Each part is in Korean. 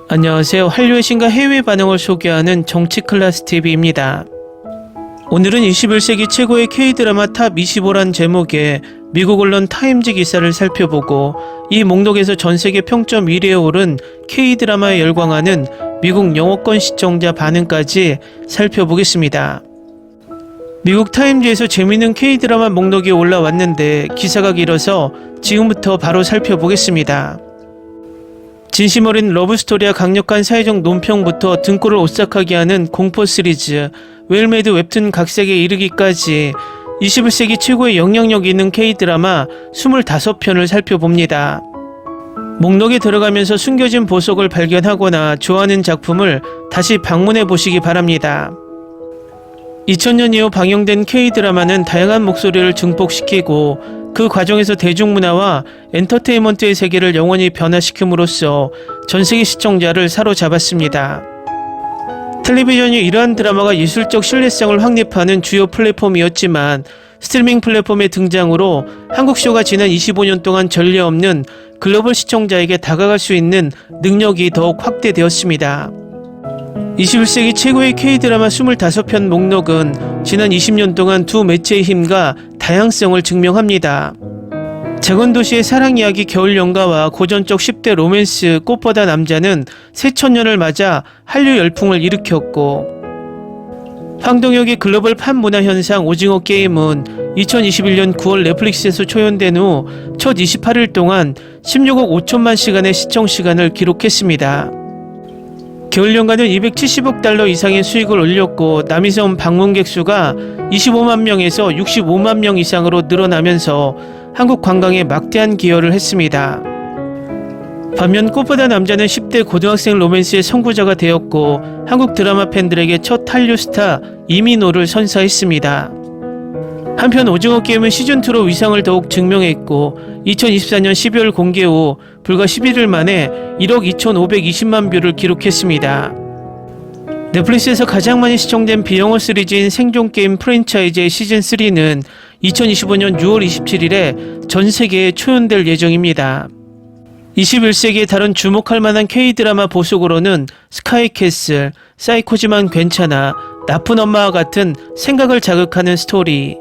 안녕하세요. 한류의 신과 해외 반응을 소개하는 정치 클래스 TV입니다. 오늘은 21세기 최고의 K-드라마 탑 25란 제목의 미국 언론 타임즈 기사를 살펴보고 이 목록에서 전세계 평점 1위에 오른 K-드라마에 열광하는 미국 영어권 시청자 반응까지 살펴보겠습니다. 미국 타임즈에서 재미있는 K-드라마 목록이 올라왔는데 기사가 길어서 지금부터 바로 살펴보겠습니다. 진심 어린 러브스토리와 강력한 사회적 논평부터 등골을 오싹하게 하는 공포 시리즈, 웰메이드 웹툰 각색에 이르기까지 21세기 최고의 영향력 있는 K-드라마 25편을 살펴봅니다. 목록에 들어가면서 숨겨진 보석을 발견하거나 좋아하는 작품을 다시 방문해 보시기 바랍니다. 2000년 이후 방영된 K-드라마는 다양한 목소리를 증폭시키고 그 과정에서 대중문화와 엔터테인먼트의 세계를 영원히 변화시킴으로써 전세계 시청자를 사로잡았습니다. 텔레비전이 이러한 드라마가 예술적 신뢰성을 확립하는 주요 플랫폼이었지만 스트리밍 플랫폼의 등장으로 한국쇼가 지난 25년 동안 전례 없는 글로벌 시청자에게 다가갈 수 있는 능력이 더욱 확대되었습니다. 21세기 최고의 K-드라마 25편 목록은 지난 20년 동안 두 매체의 힘과 다양성을 증명합니다. 작은 도시의 사랑 이야기 겨울연가와 고전적 10대 로맨스 꽃보다 남자는 새천년을 맞아 한류 열풍을 일으켰고, 황동혁의 글로벌 판문화 현상 오징어 게임은 2021년 9월 넷플릭스에서 초연된 후 첫 28일 동안 16억 5천만 시간의 시청 시간을 기록했습니다. 겨울연가는 270억 달러 이상의 수익을 올렸고 남이섬 방문객 수가 25만 명에서 65만 명 이상으로 늘어나면서 한국 관광에 막대한 기여를 했습니다. 반면 꽃보다 남자는 10대 고등학생 로맨스의 선구자가 되었고 한국 드라마 팬들에게 첫 한류 스타 이민호를 선사했습니다. 한편 오징어 게임은 시즌2로 위상을 더욱 증명했고 2024년 12월 공개 후 불과 11일 만에 1억 2,520만 뷰를 기록했습니다. 넷플릭스에서 가장 많이 시청된 비영어 시리즈인 생존게임 프랜차이즈의 시즌3는 2025년 6월 27일에 전 세계에 초연될 예정입니다. 21세기에 다른 주목할 만한 K-드라마 보석으로는 스카이캐슬, 사이코지만 괜찮아, 나쁜 엄마와 같은 생각을 자극하는 스토리,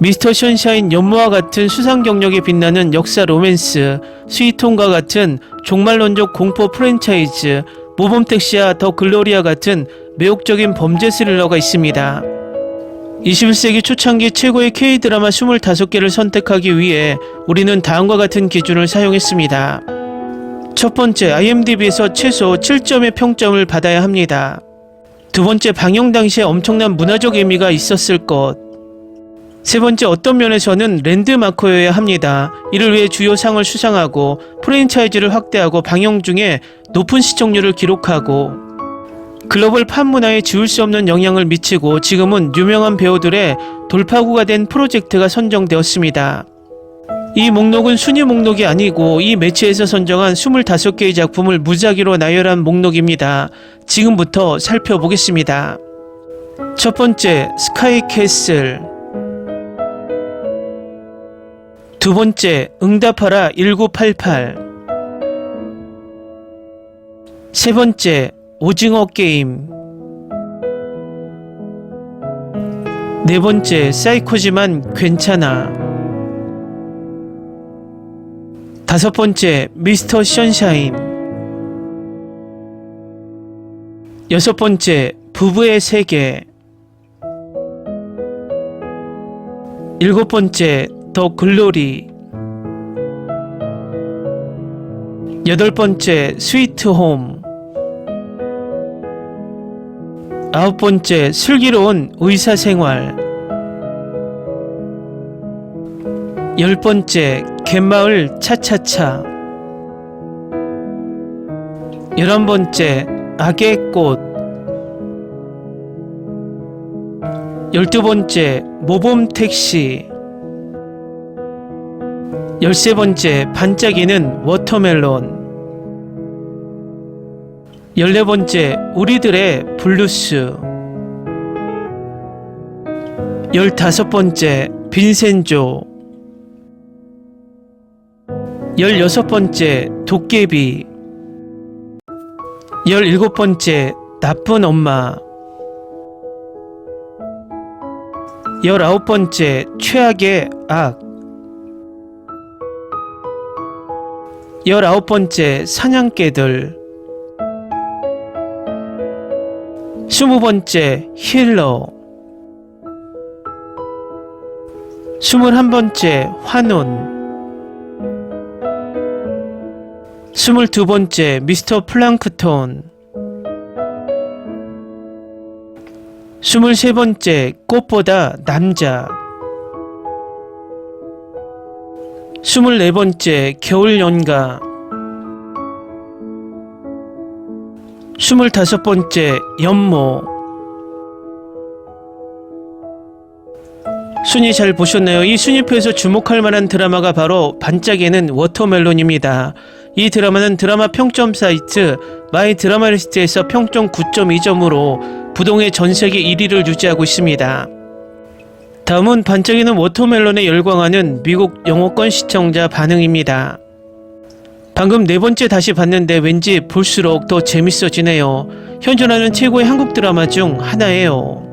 미스터 션샤인 연모와 같은 수상 경력에 빛나는 역사 로맨스, 스위트홈과 같은 종말론적 공포 프랜차이즈, 모범택시와 더 글로리아 같은 매혹적인 범죄 스릴러가 있습니다. 21세기 초창기 최고의 K-드라마 25개를 선택하기 위해 우리는 다음과 같은 기준을 사용했습니다. 첫 번째, IMDb에서 최소 7점의 평점을 받아야 합니다. 두 번째, 방영 당시에 엄청난 문화적 의미가 있었을 것. 세 번째, 어떤 면에서는 랜드마크여야 합니다. 이를 위해 주요 상을 수상하고 프랜차이즈를 확대하고 방영 중에 높은 시청률을 기록하고 글로벌 팝문화에 지울 수 없는 영향을 미치고 지금은 유명한 배우들의 돌파구가 된 프로젝트가 선정되었습니다. 이 목록은 순위 목록이 아니고 이 매체에서 선정한 25개의 작품을 무작위로 나열한 목록입니다. 지금부터 살펴보겠습니다. 첫 번째, 스카이캐슬. 두 번째, 응답하라 1988. 세 번째, 오징어 게임. 네 번째, 사이코지만 괜찮아. 다섯 번째, 미스터 션샤인. 여섯 번째, 부부의 세계. 일곱 번째, 더 글로리. 여덟 번째, 스위트홈. 아홉 번째, 슬기로운 의사생활. 열 번째, 갯마을 차차차. 11번째, 악의 꽃. 12번째, 모범택시. 13번째, 반짝이는 워터멜론. 14번째, 우리들의 블루스. 15번째, 빈센조. 16번째 도깨비. 17번째 나쁜 엄마. 19번째 최악의 악. 19번째 사냥개들. 20번째 힐러. 21번째 환혼. 22번째 미스터 플랑크톤. 23번째 꽃보다 남자. 24번째 겨울연가. 25번째 연모. 순위 잘 보셨나요? 이 순위표에서 주목할 만한 드라마가 바로 반짝이는 워터멜론입니다. 이 드라마는 드라마 평점 사이트 마이 드라마리스트에서 평점 9.2점으로 부동의 전세계 1위를 유지하고 있습니다. 다음은 반짝이는 워터멜론에 열광하는 미국 영어권 시청자 반응입니다. 방금 네 번째 다시 봤는데 왠지 볼수록 더 재밌어지네요. 현존하는 최고의 한국 드라마 중 하나예요.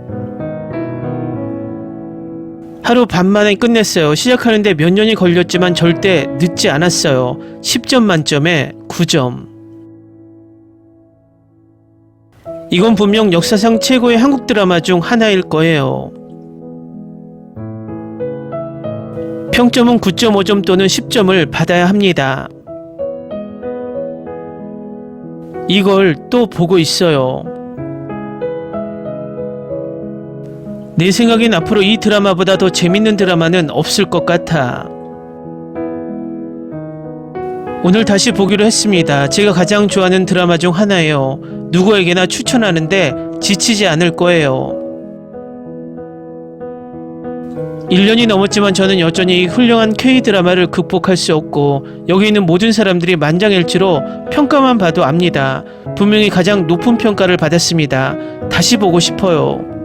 하루 반 만에 끝냈어요. 시작하는데 몇 년이 걸렸지만 절대 늦지 않았어요. 10점 만점에 9점. 이건 분명 역사상 최고의 한국 드라마 중 하나일 거예요. 평점은 9.5점 또는 10점을 받아야 합니다. 이걸 또 보고 있어요. 내 생각엔 앞으로 이 드라마보다 더 재밌는 드라마는 없을 것 같아. 오늘 다시 보기로 했습니다. 제가 가장 좋아하는 드라마 중 하나예요. 누구에게나 추천하는데 지치지 않을 거예요. 1년이 넘었지만 저는 여전히 이 훌륭한 K-드라마를 극복할 수 없고 여기 있는 모든 사람들이 만장일치로 평가만 봐도 압니다. 분명히 가장 높은 평가를 받았습니다. 다시 보고 싶어요.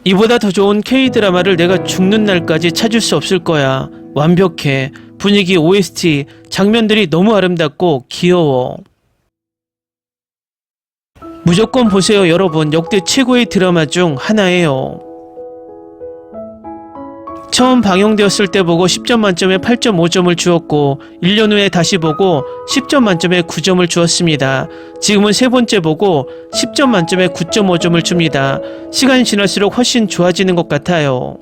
이보다 더 좋은 K-드라마를 내가 죽는 날까지 찾을 수 없을 거야. 완벽해. 분위기, OST, 장면들이 너무 아름답고 귀여워. 무조건 보세요, 여러분. 역대 최고의 드라마 중 하나예요. 처음 방영되었을 때 보고 10점 만점에 8.5점을 주었고 1년 후에 다시 보고 10점 만점에 9점을 주었습니다. 지금은 세 번째 보고 10점 만점에 9.5점을 줍니다. 시간이 지날수록 훨씬 좋아지는 것 같아요.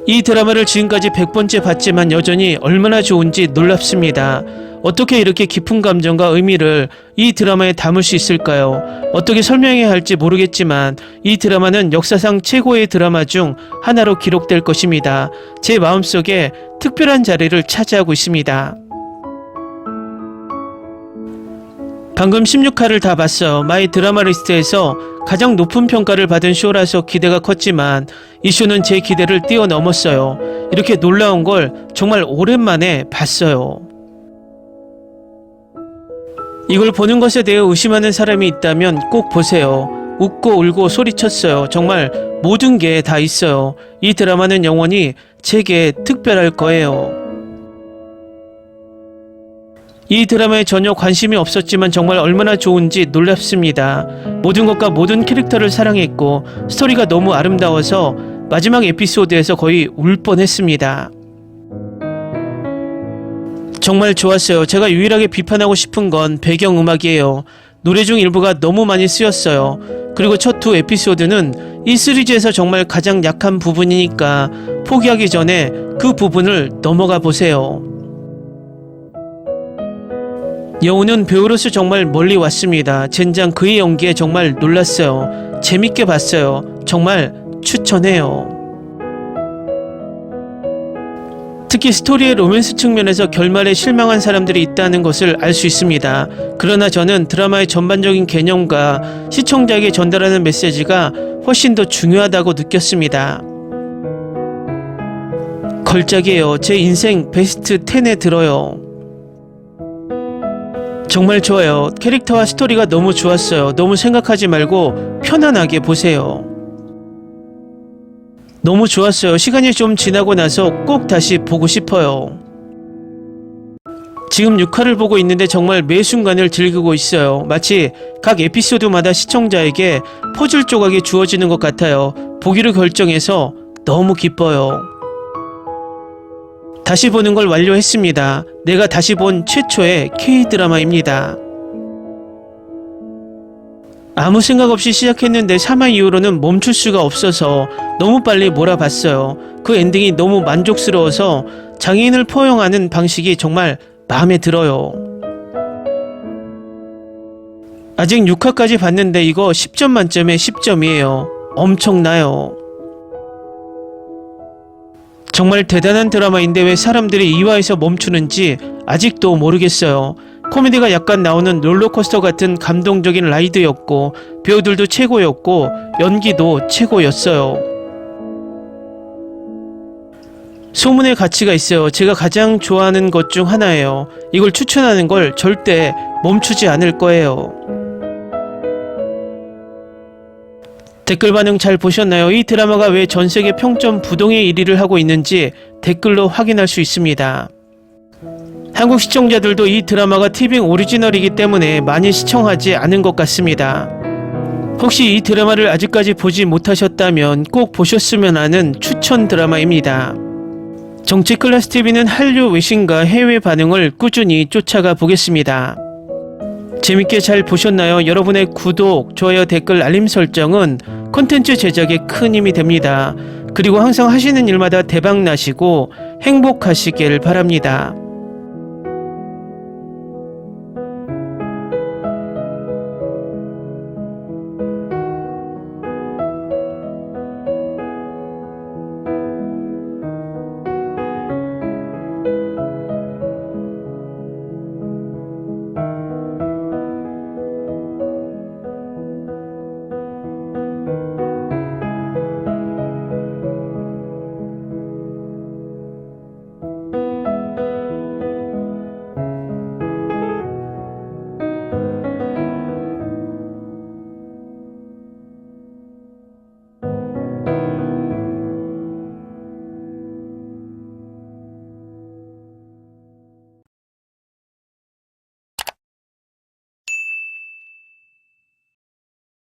이 드라마를 지금까지 100번째 봤지만 여전히 얼마나 좋은지 놀랍습니다. 어떻게 이렇게 깊은 감정과 의미를 이 드라마에 담을 수 있을까요? 어떻게 설명해야 할지 모르겠지만 이 드라마는 역사상 최고의 드라마 중 하나로 기록될 것입니다. 제 마음속에 특별한 자리를 차지하고 있습니다. 방금 16화를 다 봤어요. 마이 드라마 리스트에서 가장 높은 평가를 받은 쇼라서 기대가 컸지만 이 쇼는 제 기대를 뛰어넘었어요. 이렇게 놀라운 걸 정말 오랜만에 봤어요. 이걸 보는 것에 대해 의심하는 사람이 있다면 꼭 보세요. 웃고 울고 소리쳤어요. 정말 모든 게 다 있어요. 이 드라마는 영원히 제게 특별할 거예요. 이 드라마에 전혀 관심이 없었지만 정말 얼마나 좋은지 놀랍습니다. 모든 것과 모든 캐릭터를 사랑했고 스토리가 너무 아름다워서 마지막 에피소드에서 거의 울 뻔했습니다. 정말 좋았어요. 제가 유일하게 비판하고 싶은 건 배경음악이에요. 노래 중 일부가 너무 많이 쓰였어요. 그리고 첫 두 에피소드는 이 시리즈에서 정말 가장 약한 부분이니까 포기하기 전에 그 부분을 넘어가 보세요. 여우는 배우로서 정말 멀리 왔습니다. 젠장 그의 연기에 정말 놀랐어요. 재밌게 봤어요. 정말 추천해요. 특히 스토리의 로맨스 측면에서 결말에 실망한 사람들이 있다는 것을 알 수 있습니다. 그러나 저는 드라마의 전반적인 개념과 시청자에게 전달하는 메시지가 훨씬 더 중요하다고 느꼈습니다. 걸작이에요. 제 인생 베스트 10에 들어요. 정말 좋아요. 캐릭터와 스토리가 너무 좋았어요. 너무 생각하지 말고 편안하게 보세요. 너무 좋았어요. 시간이 좀 지나고 나서 꼭 다시 보고 싶어요. 지금 6화를 보고 있는데 정말 매 순간을 즐기고 있어요. 마치 각 에피소드마다 시청자에게 퍼즐 조각이 주어지는 것 같아요. 보기로 결정해서 너무 기뻐요. 다시 보는 걸 완료했습니다. 내가 다시 본 최초의 K-드라마입니다. 아무 생각 없이 시작했는데 3화 이후로는 멈출 수가 없어서 너무 빨리 몰아봤어요. 그 엔딩이 너무 만족스러워서 장애인을 포용하는 방식이 정말 마음에 들어요. 아직 6화까지 봤는데 이거 10점 만점에 10점이에요. 엄청나요. 정말 대단한 드라마인데 왜 사람들이 2화에서 멈추는지 아직도 모르겠어요. 코미디가 약간 나오는 롤러코스터 같은 감동적인 라이드였고 배우들도 최고였고 연기도 최고였어요. 소문의 가치가 있어요. 제가 가장 좋아하는 것 중 하나예요. 이걸 추천하는 걸 절대 멈추지 않을 거예요. 댓글 반응 잘 보셨나요? 이 드라마가 왜 전세계 평점 부동의 1위를 하고 있는지 댓글로 확인할 수 있습니다. 한국 시청자들도 이 드라마가 티빙 오리지널이기 때문에 많이 시청하지 않은 것 같습니다. 혹시 이 드라마를 아직까지 보지 못하셨다면 꼭 보셨으면 하는 추천 드라마입니다. 정치클래스TV는 한류 외신과 해외 반응을 꾸준히 쫓아가 보겠습니다. 재밌게 잘 보셨나요? 여러분의 구독, 좋아요, 댓글, 알림 설정은 콘텐츠 제작에 큰 힘이 됩니다. 그리고 항상 하시는 일마다 대박 나시고 행복하시길 바랍니다.